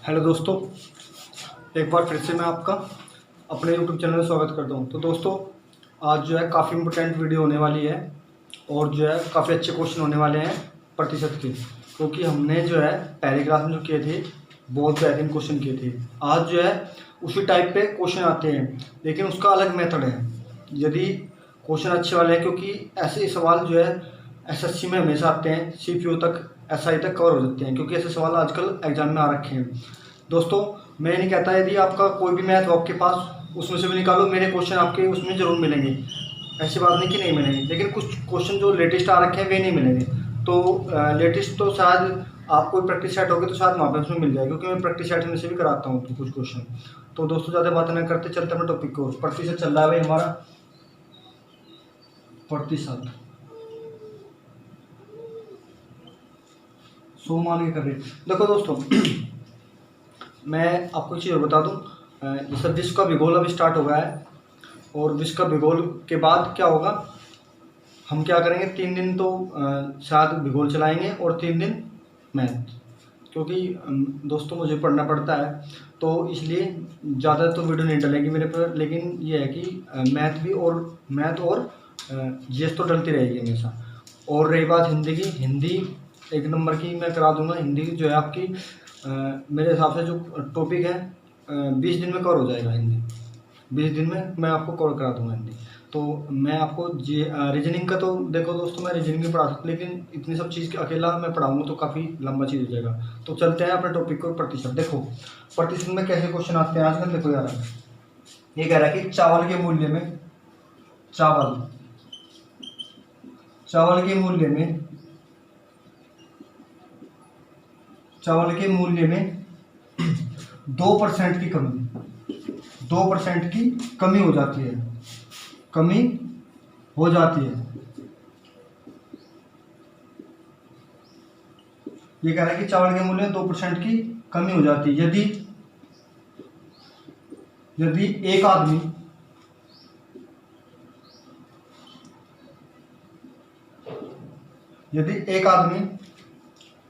Hello दोस्तों, एक बार फिर से मैं आपका अपने यूट्यूब चैनल में स्वागत करता हूं। तो दोस्तों, आज जो है काफ़ी इम्पोर्टेंट वीडियो होने वाली है और जो है काफ़ी अच्छे क्वेश्चन होने वाले हैं प्रतिशत के, क्योंकि हमने जो है पहली क्लास में जो किए थे बहुत बेहतरीन क्वेश्चन किए थे। आज जो है उसी टाइप पे क्वेश्चन आते हैं, लेकिन उसका अलग मेथड है। यदि क्वेश्चन अच्छे वाले हैं, क्योंकि ऐसे सवाल जो है एसएससी में हमेशा आते हैं, सीपीओ तक, एसआई तक कवर हो जाते हैं, क्योंकि ऐसे सवाल आजकल एग्जाम में आ रखे हैं। दोस्तों, मैं नहीं कहता यदि आपका कोई भी मैथ हो आपके पास उसमें से भी निकालो, मेरे क्वेश्चन आपके उसमें ज़रूर मिलेंगे। ऐसी बात नहीं कि नहीं मिलेंगे, लेकिन कुछ क्वेश्चन जो लेटेस्ट आ रखे हैं वे नहीं मिलेंगे। तो लेटेस्ट तो शायद आपको प्रैक्टिस सेट होगी तो शायद वहाँ पे उसमें मिल जाएगा, क्योंकि मैं प्रैक्टिस सेट में से भी कराता हूँ तो कुछ क्वेश्चन। तो दोस्तों, ज़्यादा बातें न करते चलते अपने टॉपिक को। प्रतिशत चल रहा है भाई हमारा, प्रतिशत 100 मान के कर रहे। देखो दोस्तों, मैं आपको एक चीज़ और बता दूं, जैसे विश्व का भूगोल अभी स्टार्ट हो गया है, और विश्व का भूगोल के बाद क्या होगा, हम क्या करेंगे, 3 दिन तो शायद भूगोल चलाएंगे और 3 दिन मैथ, क्योंकि दोस्तों मुझे पढ़ना पड़ता है, तो इसलिए ज़्यादा तो वीडियो नहीं डलेगी मेरे पर। लेकिन ये है कि मैथ और जीएस तो डलती रहेगी हमेशा। और रही बात हिंदी की, हिंदी 1 नंबर की मैं करा दूंगा। हिंदी जो है आपकी मेरे हिसाब से जो टॉपिक है 20 दिन में कवर हो जाएगा। हिंदी 20 दिन में मैं आपको कवर करा दूंगा हिंदी। तो मैं आपको रीजनिंग का तो देखो दोस्तों, मैं रीजनिंग भी पढ़ा सकता, लेकिन इतनी सब चीज़ अकेला मैं पढ़ाऊंगा तो काफ़ी लंबा चीज़ हो जाएगा। तो चलते हैं अपने टॉपिक को। प्रतिशत देखो, प्रतिशत में कैसे क्वेश्चन आते हैं आजकल। देखो यार, ये कह रहा है कि चावल के मूल्य में, चावल के मूल्य में 2% की कमी, 2% की कमी हो जाती है, ये कह रहा है कि चावल के मूल्य में 2% की कमी हो जाती है यदि एक आदमी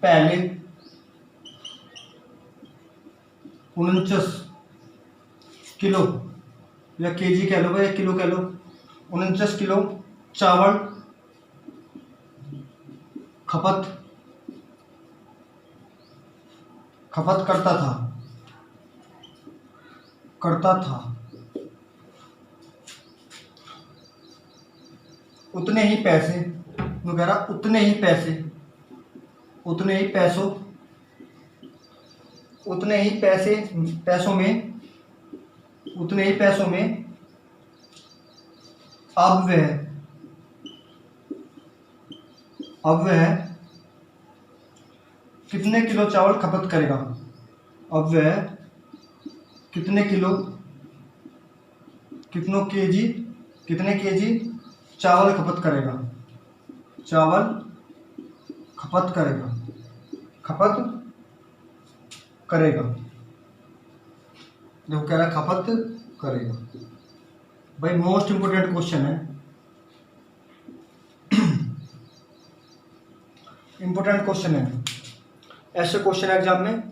पहले 49 किलो या केजी कह लो या किलो कह लो, 49 किलो चावल खपत करता था, उतने ही पैसे, वो कह रहा उतने ही पैसों में अब वह कितने किलो चावल खपत करेगा। अब वह कितने केजी चावल खपत करेगा। जो कह रहा खपत करेगा, भाई मोस्ट इंपोर्टेंट क्वेश्चन है, ऐसे क्वेश्चन एग्जाम में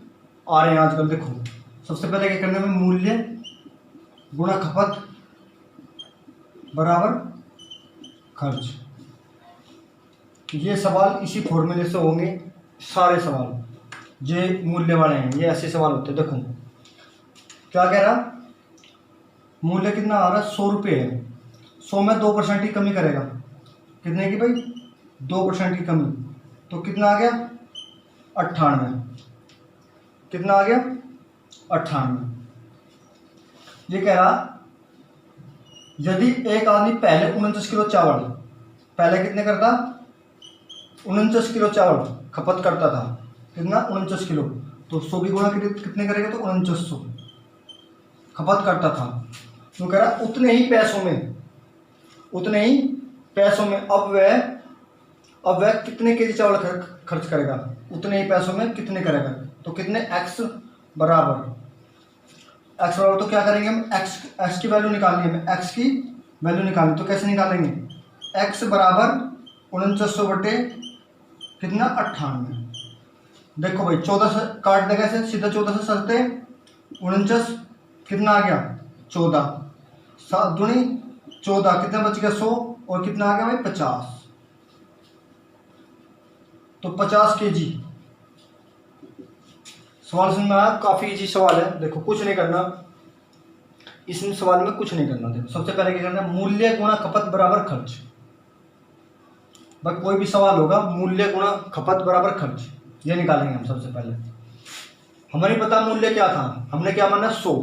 आ रहे हैं आजकल। देखो, सबसे पहले क्या करना है, मूल्य गुणा खपत बराबर खर्च। ये सवाल इसी फॉर्मूले से होंगे, सारे सवाल ये मूल्य वाले हैं, ये ऐसे सवाल होते हैं। देखो क्या कह रहा, मूल्य कितना आ रहा है, 100 रुपये है। 100 में 2% की कमी करेगा, कितने की भाई, 2% की कमी, तो कितना आ गया, 98। कितना आ गया, 98। ये कह रहा यदि एक आदमी पहले 49 किलो चावल, पहले कितने करता, 49 किलो चावल खपत करता था, कितना, 49 किलो, तो 100 भी गुणा कितने करेगा, तो 4900 खपत करता था। तो कह रहा उतने ही पैसों में अब वह कितने केजी चावल खर्च करेगा, उतने ही पैसों में कितने करेगा, तो कितने, x बराबर तो क्या करेंगे हम, x की वैल्यू निकालनी है, x की वैल्यू निकालनी, तो कैसे निकालेंगे, x बराबर 4900 बटे कितना, 98। देखो भाई 14 से काट देगा ऐसे सीधा, 14 से सस्ते 49, कितना आ गया 14, 7 दूनी 14, कितना बच गया 100, और कितना आ गया भाई 50, तो 50 kg। सवाल समझ में आया? काफी इजी सवाल है। देखो कुछ नहीं करना इसमें, सवाल में कुछ नहीं करना। देखो सबसे पहले क्या करना है, मूल्य गुणा खपत बराबर खर्च। भाई कोई भी सवाल होगा, मूल्य गुणा खपत बराबर खर्च, ये निकालेंगे हम सबसे पहले। हमें नहीं पता मूल्य क्या था, हमने क्या माना 100।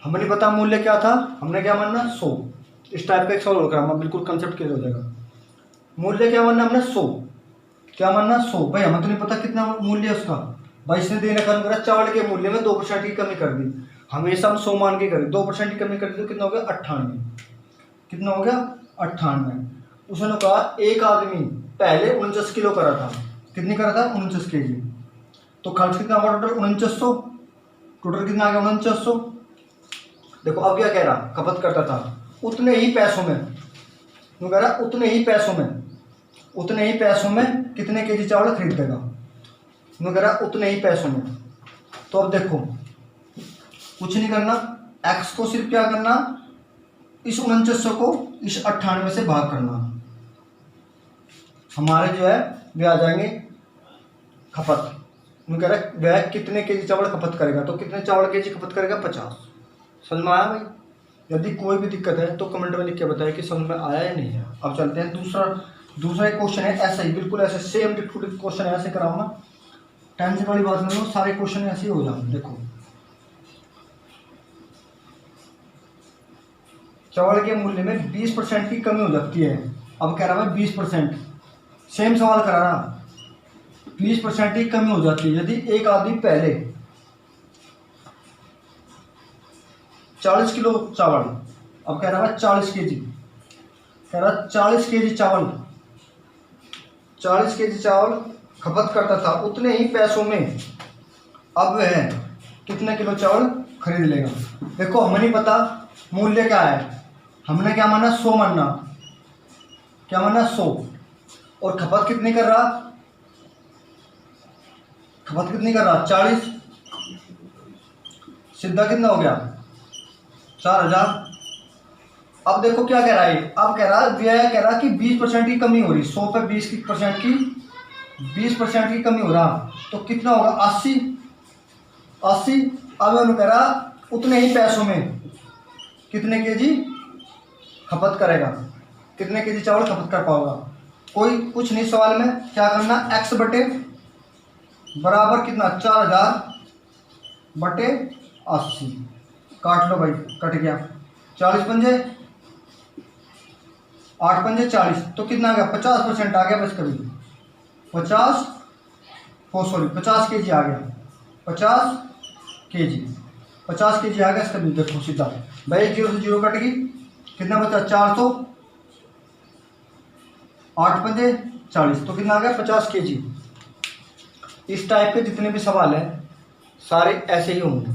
हमें नहीं पता मूल्य क्या था, हमने क्या माना 100। इस टाइप का एक सवाल होगा, हम बिल्कुल कंसेप्ट क्लियर हो जाएगा। मूल्य क्या मानना हमने 100, क्या मानना 100। भाई हमें तो नहीं पता कितना मूल्य है उसका। भाई इसने देने का मेरा चावल के मूल्य में 2% की कमी कर दी, हमेशा हम 100 मान के करें, 2% की कमी कर दी तो कितना हो गया 98। कितना हो गया 98। उसने कहा एक आदमी पहले 49 किलो करा था, कितनी करा था 49 kg, तो खर्च कितना होगा टोटल 4900। टोटल कितना आ गया 4900। देखो अब क्या कह रहा, खपत करता था उतने ही पैसों में, वो कह रहा उतने ही पैसों में, उतने ही पैसों में कितने केजी चावल खरीद देगा, वो कह रहा उतने ही पैसों में। तो अब देखो कुछ नहीं करना, x को सिर्फ क्या करना, इस 4900 को इस 98 से भाग करना, हमारे जो है वे आ जाएंगे खपत। वो कह रहा है वह कितने केजी चावल खपत करेगा, तो कितने चावल केजी खपत करेगा 50। समझ में आया भाई? यदि कोई भी दिक्कत है तो कमेंट में लिख के बताएं कि समझ में आया या नहीं है। अब चलते हैं दूसरा एक क्वेश्चन है, ऐसा ही बिल्कुल ऐसे सेम डिफरेंट क्वेश्चन है, ऐसे कराऊंगा, टेंशन वाली बात नहीं हो, सारे क्वेश्चन ऐसे ही हो जाएंगे। देखो चावल के मूल्य में 20% की कमी हो जाती है। अब कह रहा है 20%, सेम सवाल करा रहा, 20% की कमी हो जाती है यदि एक आदमी पहले 40 किलो चावल, अब कह रहा है 40 kg, कह रहा 40 kg चावल, 40 kg चावल खपत करता था उतने ही पैसों में, अब वह कितने किलो चावल खरीद लेगा। देखो हमें नहीं पता मूल्य क्या है, हमने क्या माना 100 मानना, क्या माना 100, और खपत कितनी कर रहा, खपत कितनी कर रहा 40, सीधा कितना हो गया 4000। अब देखो क्या कह रहा है, अब कह रहा व्यय, कह रहा कि 20% की कमी हो रही, 100 पे 20% की 20% की कमी हो रहा, तो कितना होगा 80। अब उन्होंने कह रहा उतने ही पैसों में कितने केजी खपत करेगा, कितने केजी चावल खपत कर पाओगा। कोई कुछ नहीं, सवाल में क्या करना, x बटे बराबर कितना 4000 बटे 80, काट लो भाई, कट गया 40 पंजे 8 पंजे 40, तो कितना आ गया 50% आ गया बस, कभी 50 सॉरी 50 kg आ गया, 50 kg, 50 kg आ गया इसका भी। देखो सीधा भाई 0 से 0 कट गई, कितना बचा 400, 8 पंजे 40, तो कितना आ गया 50 kg। इस टाइप के जितने भी सवाल हैं सारे ऐसे ही होंगे,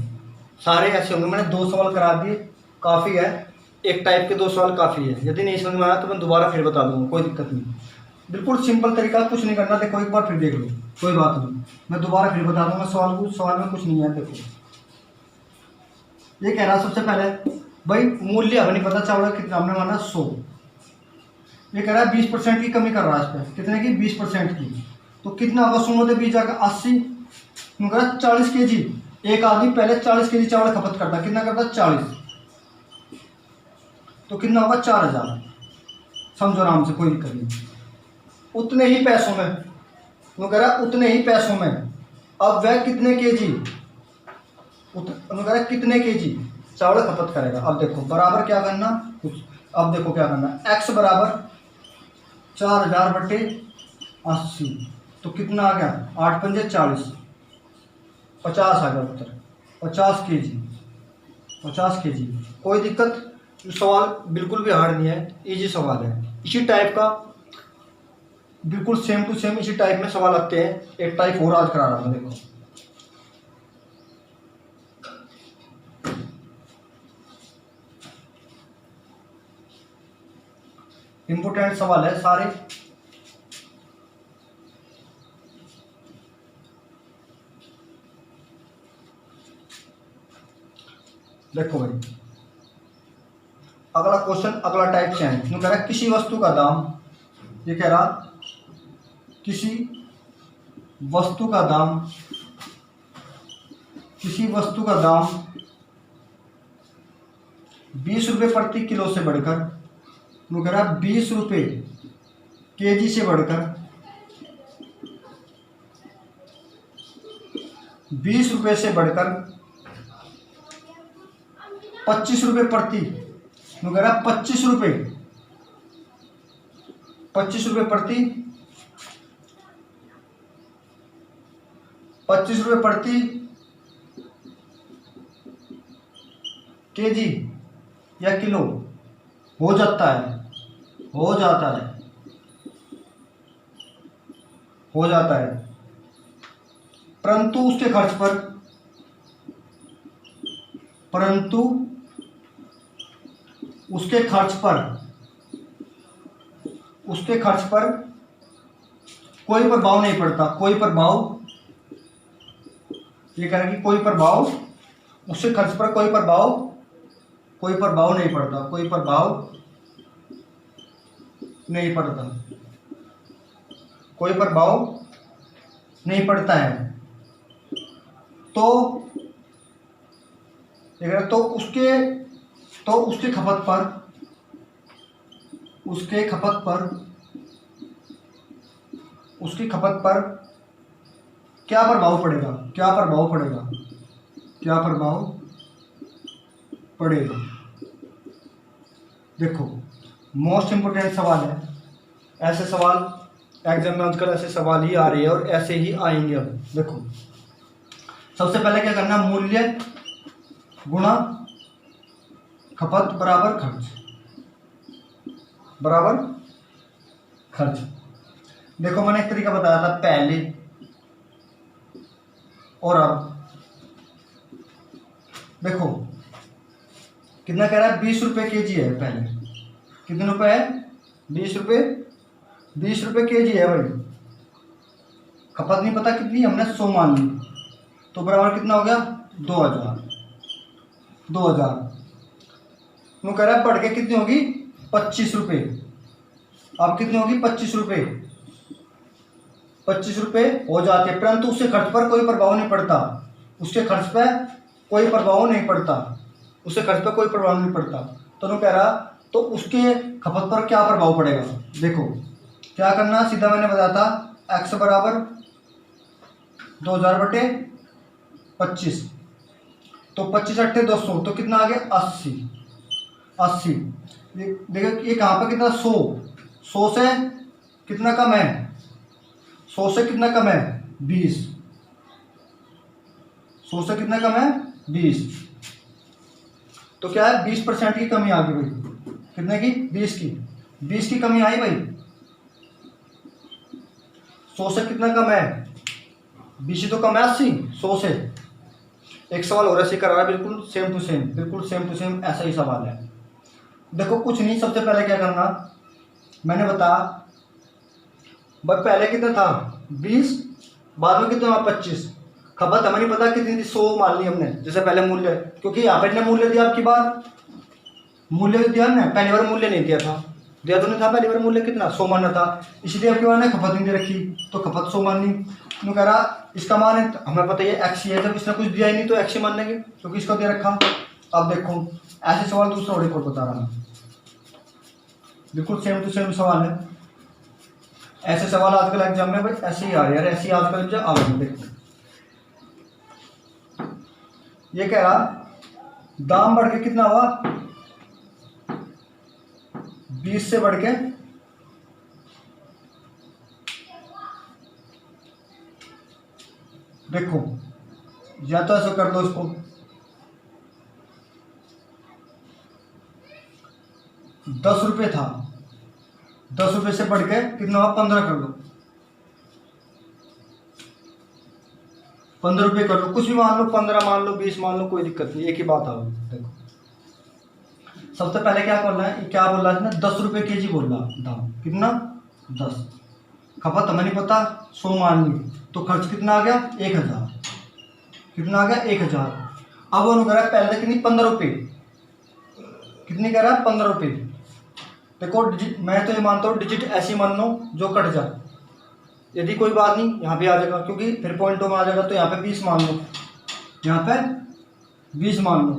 सारे ऐसे होंगे। मैंने 2 सवाल करा दिए, काफ़ी है, एक टाइप के 2 सवाल काफ़ी है। यदि नहीं समझ में आया तो मैं दोबारा फिर बता दूंगा, कोई दिक्कत नहीं, बिल्कुल सिंपल तरीका, कुछ नहीं करना। देखो एक बार फिर देख लो, कोई बात नहीं, मैं दोबारा फिर बता दूंगा सवाल को, सवाल में कुछ नहीं है। देखो ये कह रहा सबसे पहले भाई मूल्य हमें नहीं पता चावल कितना, हमने माना 100, ये कह रहा है 20% की कमी कर रहा है इस पर, कितने की 20% की, तो कितना होगा 100 में 20 जाकर 80, 40 kg, एक आदमी पहले 40 kg चावल खपत करता, कितना करता 40, तो कितना होगा 4000। समझो आराम से, कोई दिक्कत नहीं। उतने ही पैसों में, वो कह रहा उतने ही पैसों में, अब वह कितने केजी, वो कह रहा कितने केजी चावल खपत करेगा। अब देखो बराबर क्या करना कुछ, अब देखो क्या करना, x बराबर 4000 बटे 80, तो कितना आ गया 8 पंजे 40, 50 आ गया उत्तर, 50 kg, 50 kg। कोई दिक्कत, सवाल बिल्कुल भी हार्ड नहीं है, इजी सवाल है। इसी टाइप का बिल्कुल सेम टू सेम इसी टाइप में सवाल आते हैं। एक टाइप और आज करा रहा हूँ, देखो इंपोर्टेंट सवाल है सारे। देखो भाई, अगला क्वेश्चन, अगला टाइप चेंज। कह रहा है किसी वस्तु का दाम, ये कह रहा किसी वस्तु का दाम, किसी वस्तु का दाम 20 रुपये प्रति किलो से बढ़कर, वो कह रहा 20 रुपये केजी से बढ़कर 20 रुपये से बढ़कर 25 रुपये प्रति, वो कह रहा 25 रुपये, 25 रुपये प्रति, 25 रुपये प्रति केजी या किलो हो जाता है, हो जाता है, हो जाता है, परंतु उसके खर्च पर, परंतु उसके खर्च पर, उसके खर्च पर कोई प्रभाव नहीं पड़ता, कोई प्रभाव, ये कह रहा है कि कोई प्रभाव, उसके खर्च पर कोई प्रभाव, कोई प्रभाव नहीं पड़ता, कोई प्रभाव नहीं पड़ता, कोई प्रभाव नहीं पड़ता है। तो उसके खपत पर, उसके खपत पर, उसकी खपत पर क्या प्रभाव पड़ेगा, क्या प्रभाव पड़ेगा, क्या प्रभाव पड़ेगा। देखो मोस्ट इंपोर्टेंट सवाल है, ऐसे सवाल एग्जाम में आजकल ऐसे सवाल ही आ रहे हैं और ऐसे ही आएंगे। अब देखो सबसे पहले क्या करना, मूल्य गुणा खपत बराबर खर्च, बराबर खर्च। देखो मैंने एक तरीका बताया था पहले और अब। देखो कितना कह रहा है, 20 रुपये केजी है, पहले कितने रुपए है, 20 रुपये, 20 रुपये केजी है भाई। खपत नहीं पता कितनी, हमने 100 मान ली, तो बराबर कितना हो गया 2000, 2000। वो कह रहा है बढ़ के कितनी होगी 25 रुपये, अब कितनी होगी 25 रुपये, 25 रुपये हो जाते, परंतु उसके खर्च पर कोई प्रभाव नहीं पड़ता, उसके खर्च पर कोई प्रभाव नहीं पड़ता, उसके खर्च पर कोई प्रभाव नहीं पड़ता। तो वो कह रहा तो उसके खपत पर क्या प्रभाव पड़ेगा। देखो क्या करना, सीधा मैंने बताया था x बराबर 2000/25, तो 25 अट्ठे 200, तो कितना आ गया 80, 80। देखो ये कहाँ पर कितना 100, 100 से कितना कम है, 100 से कितना कम है 20, 100 से कितना कम है 20, तो क्या है 20% की कमी आ गई भाई, कितने की 20 की कमी आई भाई। 100 से कितना कम है 20 तो कम है 80, 100 से। एक सवाल और ऐसे कर रहा है, बिल्कुल सेम टू सेम, बिल्कुल सेम टू सेम ऐसा ही सवाल है। देखो कुछ नहीं, सबसे पहले क्या करना, मैंने बताया भाई पहले कितना था 20, बाद में कितना 25, खपत हमें नहीं पता कितनी थी, 100 मान ली हमने जैसे पहले मूल्य, क्योंकि यहाँ पे मूल्य दिया, आपकी बार मूल्य दिया ना, पहली बार मूल्य नहीं दिया था, दिया तो नहीं था पहली बार मूल्य, कितना 100 मानना था, इसलिए आपकी बार ने खपत नहीं दे रखी, तो खपत 100 माननी। तो कह रहा इसका मान है, हमें पता है एक्स ही है, जब इसने कुछ दिया ही नहीं तो एक्स ही मान लेंगे क्योंकि इसको दे रखा। अब देखो ऐसे सवाल दूसरा और एक और बता रहा हूँ, बिल्कुल सेम टू सेम सवाल है। ऐसे सवाल आजकल एग्जाम में भाई ऐसे ही आ रहे हैं, ऐसे ही आजकल एग्जाम आ रहे हैं। देखो ये कह रहा दाम बढ़ के कितना हुआ 20 से बढ़ के देखो, या तो ऐसा कर दो इसको, 10 रुपये था, 10 रुपये से बढ़ के कितना हुआ 15 कर लो, 15 रुपये कर लो, कुछ भी मान लो, 15 मान लो, 20 मान लो, कोई दिक्कत नहीं, एक ही बात आ रही। देखो सबसे पहले क्या बोल रहा है, क्या बोल रहा है ना, 10 रुपये केजी बोल रहा दाम, कितना 10, खपत हमें नहीं पता 100 मान ली, तो खर्च कितना आ गया 1000, कितना आ गया 1000। अब वो कह रहा है पहले कितनी 15 रुपये, कितनी कह रहा है 15 रुपये। देखो मैं तो ये मानता हूँ डिजिट ऐसी मान लो जो कट जाए, यदि कोई बात नहीं यहाँ पे आ जाएगा क्योंकि फिर पॉइंटों में आ जाएगा, तो यहाँ पे 20 मान लो, यहाँ पे 20 मान लो,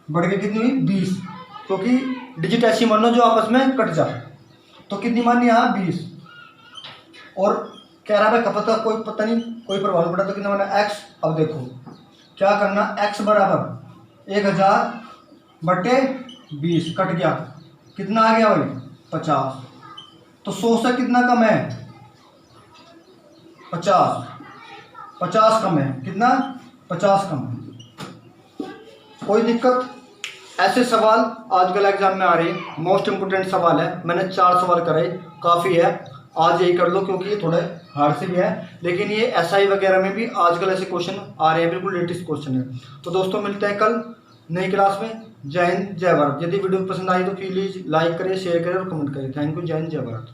बढ़ के कितनी हुई 20, क्योंकि डिजिट ऐसी मान लो जो आपस में कट जाए। तो कितनी मानी यहाँ 20, और कह रहा है भाई पता कोई पता नहीं कोई प्रभाव नहीं पड़ा, तो कितना माना x। अब देखो क्या करना, x बराबर 1000 बटे 20 कट गया, कितना आ गया भाई 50। तो 100 से कितना कम है 50, 50 कम है, कितना 50 कम है। कोई दिक्कत? ऐसे सवाल आजकल एग्जाम में आ रहे हैं, मोस्ट इंपोर्टेंट सवाल है, मैंने 4 सवाल कराए, काफ़ी है, आज यही कर लो क्योंकि ये थोड़े हार्ड से भी है, लेकिन ये एसआई वगैरह में भी आजकल ऐसे क्वेश्चन आ रहे हैं, बिल्कुल लेटेस्ट क्वेश्चन है। तो दोस्तों मिलते हैं कल नई क्लास में। जय हिंद जय भारत। यदि वीडियो पसंद आई तो प्लीज़ लाइक करें, शेयर करें और कमेंट करें। थैंक यू, जय हिंद जय भारत।